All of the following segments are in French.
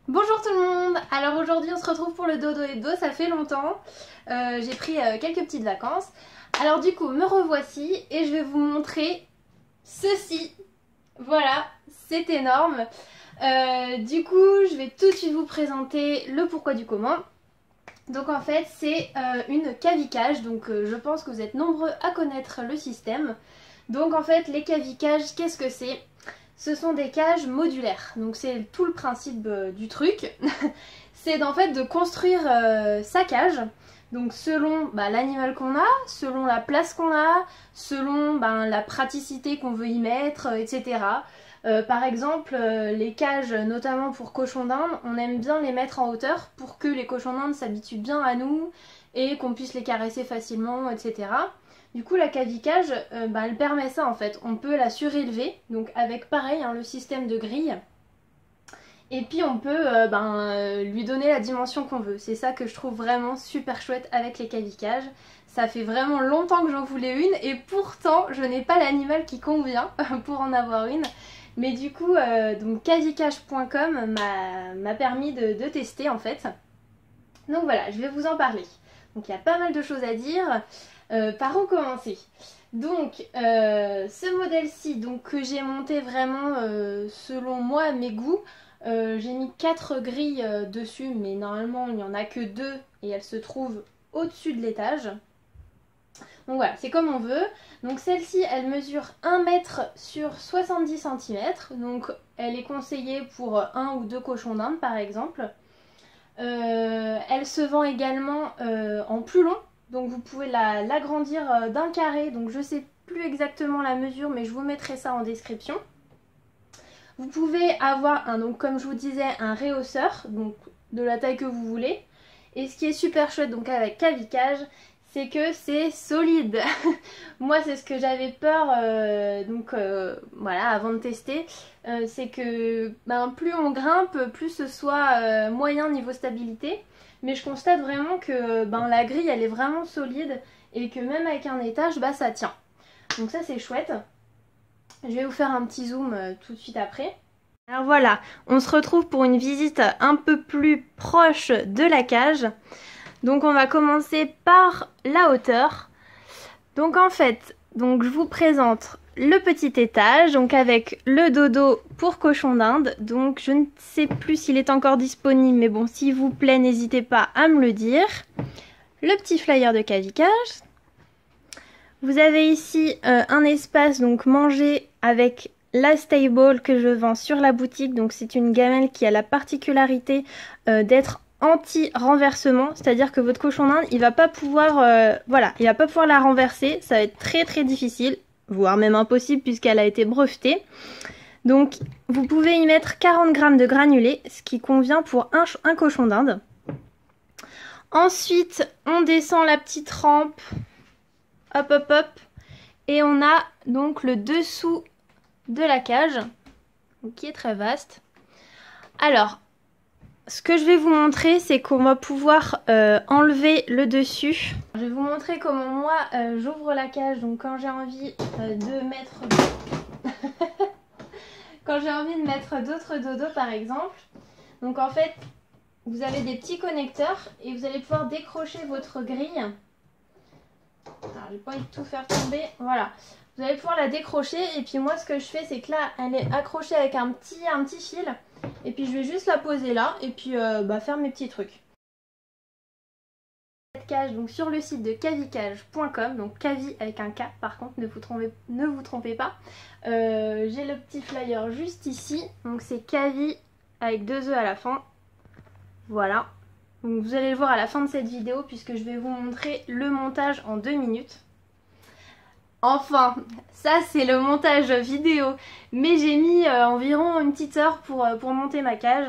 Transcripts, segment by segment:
Bonjour tout le monde. Alors aujourd'hui on se retrouve pour le dodo hebdo, ça fait longtemps. J'ai pris quelques petites vacances. Alors du coup me revoici et je vais vous montrer ceci. Voilà, c'est énorme. Du coup je vais tout de suite vous présenter le pourquoi du comment. Donc en fait c'est une cavic-cage, donc je pense que vous êtes nombreux à connaître le système. Donc en fait les cavic-cages, qu'est-ce que c'est? Ce sont des cages modulaires, donc c'est tout le principe du truc. C'est en fait de construire sa cage, donc selon l'animal qu'on a, selon la place qu'on a, selon la praticité qu'on veut y mettre, etc. Par exemple, les cages, notamment pour cochons d'Inde, on aime bien les mettre en hauteur pour que les cochons d'Inde s'habituent bien à nous et qu'on puisse les caresser facilement, etc. Du coup, la cavicage, elle permet ça en fait. On peut la surélever, donc avec pareil, le système de grille. Et puis on peut lui donner la dimension qu'on veut. C'est ça que je trouve vraiment super chouette avec les cavicages. Ça fait vraiment longtemps que j'en voulais une et pourtant je n'ai pas l'animal qui convient pour en avoir une. Mais du coup, donc cavicage.com m'a permis de tester en fait. Donc voilà, je vais vous en parler. Donc il y a pas mal de choses à dire. Par où commencer? Donc ce modèle-ci que j'ai monté vraiment selon moi mes goûts, j'ai mis 4 grilles dessus, mais normalement il n'y en a que 2 et elles se trouvent au-dessus de l'étage. Donc voilà, c'est comme on veut. Donc celle-ci elle mesure 1 mètre sur 70 cm, donc elle est conseillée pour un ou deux cochons d'Inde par exemple. Elle se vend également en plus long. Donc vous pouvez l'agrandir d'un carré, donc je sais plus exactement la mesure mais je vous mettrai ça en description. Vous pouvez avoir, donc comme je vous disais, un rehausseur, donc de la taille que vous voulez. Et ce qui est super chouette donc avec cavicage, c'est que c'est solide. Moi c'est ce que j'avais peur voilà avant de tester, c'est que plus on grimpe, plus ce soit moyen niveau stabilité. Mais je constate vraiment que la grille elle est vraiment solide et que même avec un étage ça tient. Donc ça c'est chouette. Je vais vous faire un petit zoom tout de suite après. Alors voilà, on se retrouve pour une visite un peu plus proche de la cage. Donc on va commencer par la hauteur. Donc en fait, je vous présente le petit étage, donc avec le dodo pour cochon d'Inde. Donc je ne sais plus s'il est encore disponible, mais bon, s'il vous plaît, n'hésitez pas à me le dire. Le petit flyer de cavicage. Vous avez ici un espace donc manger avec la stable que je vends sur la boutique. Donc c'est une gamelle qui a la particularité d'être anti-renversement, c'est-à-dire que votre cochon d'Inde, il va pas pouvoir il va pas pouvoir la renverser, ça va être très difficile, voire même impossible puisqu'elle a été brevetée. Donc vous pouvez y mettre 40 g de granulés, ce qui convient pour un cochon d'Inde. Ensuite, on descend la petite rampe, hop, et on a donc le dessous de la cage, qui est très vaste. Alors, ce que je vais vous montrer, c'est qu'on va pouvoir enlever le dessus. Je vais vous montrer comment moi j'ouvre la cage. Donc quand j'ai envie de mettre quand j'ai envie de mettre d'autres dodos par exemple. Donc en fait, vous avez des petits connecteurs et vous allez pouvoir décrocher votre grille. Alors j'ai pas envie de tout faire tomber. Voilà. Vous allez pouvoir la décrocher et puis moi ce que je fais c'est que là elle est accrochée avec un petit fil. Et puis je vais juste la poser là et puis faire mes petits trucs. Cette cage donc sur le site de cavicage.com, donc cavi avec un K par contre, ne vous trompez pas. J'ai le petit flyer juste ici, donc c'est cavi avec 2 E à la fin. Voilà. Donc vous allez le voir à la fin de cette vidéo puisque je vais vous montrer le montage en 2 minutes. Enfin, ça c'est le montage vidéo, mais j'ai mis environ une petite heure pour monter ma cage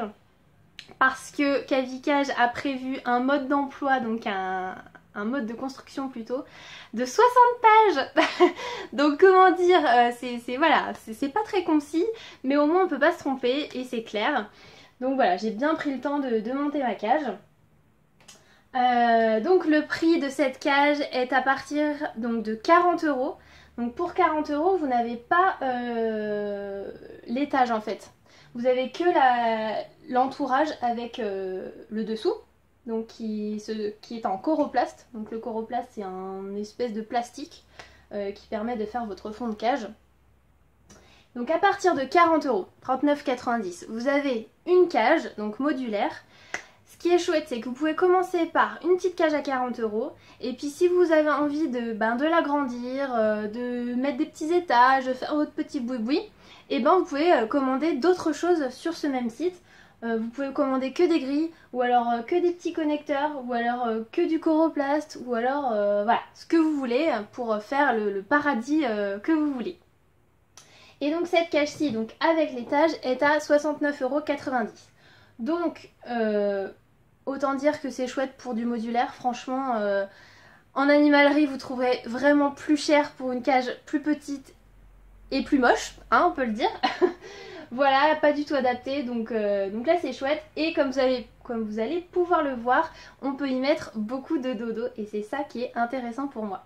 parce que Cavicage a prévu un mode d'emploi, donc un mode de construction plutôt, de 60 pages. Donc comment dire, c'est pas très concis, mais au moins on peut pas se tromper et c'est clair. Donc voilà, j'ai bien pris le temps de monter ma cage. Donc le prix de cette cage est à partir donc, de 40 €. Donc pour 40 €, vous n'avez pas l'étage en fait. vous avez que l'entourage avec le dessous, donc qui est en coroplaste. Donc le coroplaste, c'est un espèce de plastique qui permet de faire votre fond de cage. Donc à partir de 40 €, 39,90 €, vous avez une cage, donc modulaire. Ce qui est chouette, c'est que vous pouvez commencer par une petite cage à 40 €, et puis si vous avez envie de l'agrandir, de mettre des petits étages, de faire votre petit boui-boui, et ben vous pouvez commander d'autres choses sur ce même site. Vous pouvez commander que des grilles, ou alors que des petits connecteurs, ou alors que du coroplaste, ou alors voilà, ce que vous voulez pour faire le paradis que vous voulez. Et donc cette cage-ci, donc avec l'étage, est à 69,90 €. Donc autant dire que c'est chouette pour du modulaire. Franchement, en animalerie, vous trouverez vraiment plus cher pour une cage plus petite et plus moche, hein, on peut le dire. Voilà, pas du tout adapté, donc là c'est chouette. Et comme vous allez pouvoir le voir, on peut y mettre beaucoup de dodo, et c'est ça qui est intéressant pour moi.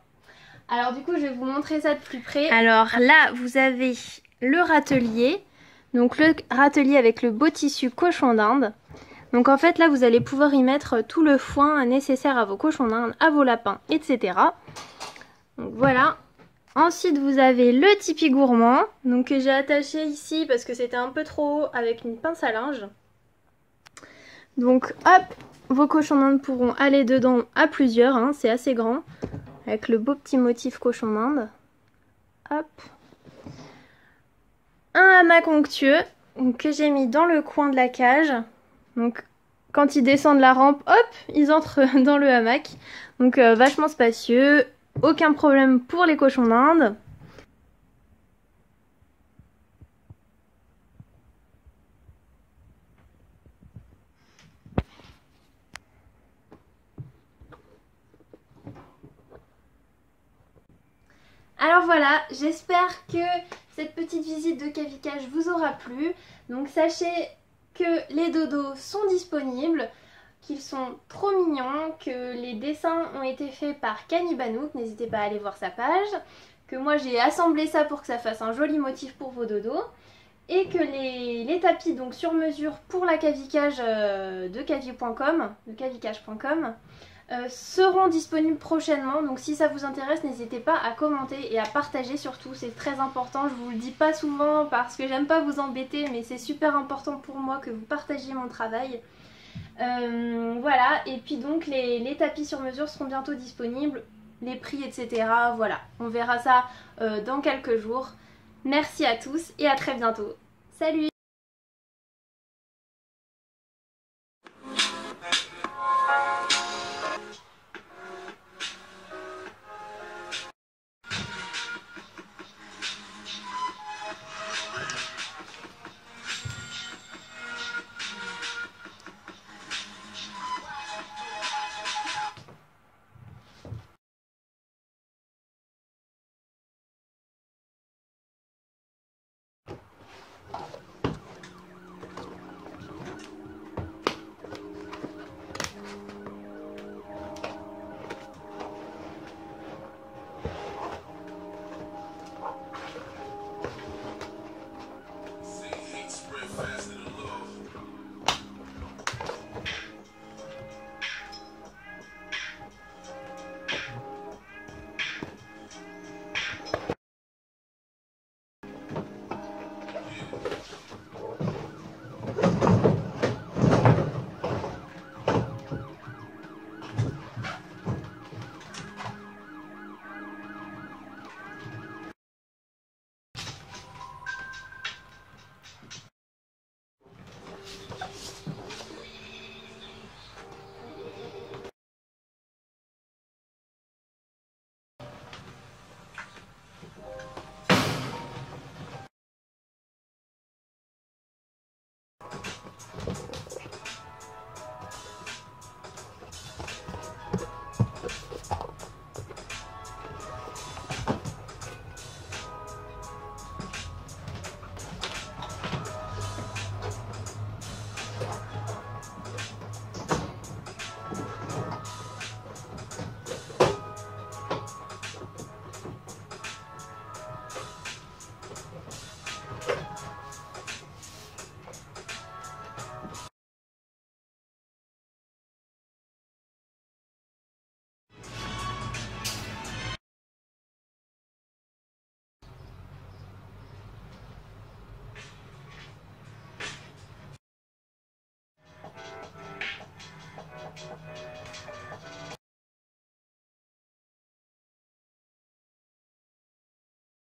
Alors du coup, je vais vous montrer ça de plus près. Alors là, vous avez le râtelier. Donc le râtelier avec le beau tissu cochon d'Inde. Donc en fait là, vous allez pouvoir y mettre tout le foin nécessaire à vos cochons d'Inde, à vos lapins, etc. Donc voilà. Ensuite, vous avez le tipi gourmand, donc que j'ai attaché ici parce que c'était un peu trop haut avec une pince à linge. Donc hop, vos cochons d'Inde pourront aller dedans à plusieurs, hein, c'est assez grand. Avec le beau petit motif cochon d'Inde. Hop. Un hamac onctueux que j'ai mis dans le coin de la cage. Donc quand ils descendent la rampe, hop, ils entrent dans le hamac. Donc vachement spacieux, aucun problème pour les cochons d'Inde. Alors voilà, j'espère que cette petite visite de Cavicage vous aura plu. Donc sachez que les dodos sont disponibles, qu'ils sont trop mignons, que les dessins ont été faits par Kanibanouk, n'hésitez pas à aller voir sa page, que moi j'ai assemblé ça pour que ça fasse un joli motif pour vos dodos, et que les tapis donc sur mesure pour la Cavicage de cavicage.com seront disponibles prochainement. Donc si ça vous intéresse, n'hésitez pas à commenter et à partager surtout, c'est très important. Je vous le dis pas souvent parce que j'aime pas vous embêter, mais c'est super important pour moi que vous partagiez mon travail. Voilà, et puis donc les tapis sur mesure seront bientôt disponibles, les prix, etc. Voilà, on verra ça dans quelques jours. Merci à tous et à très bientôt. Salut!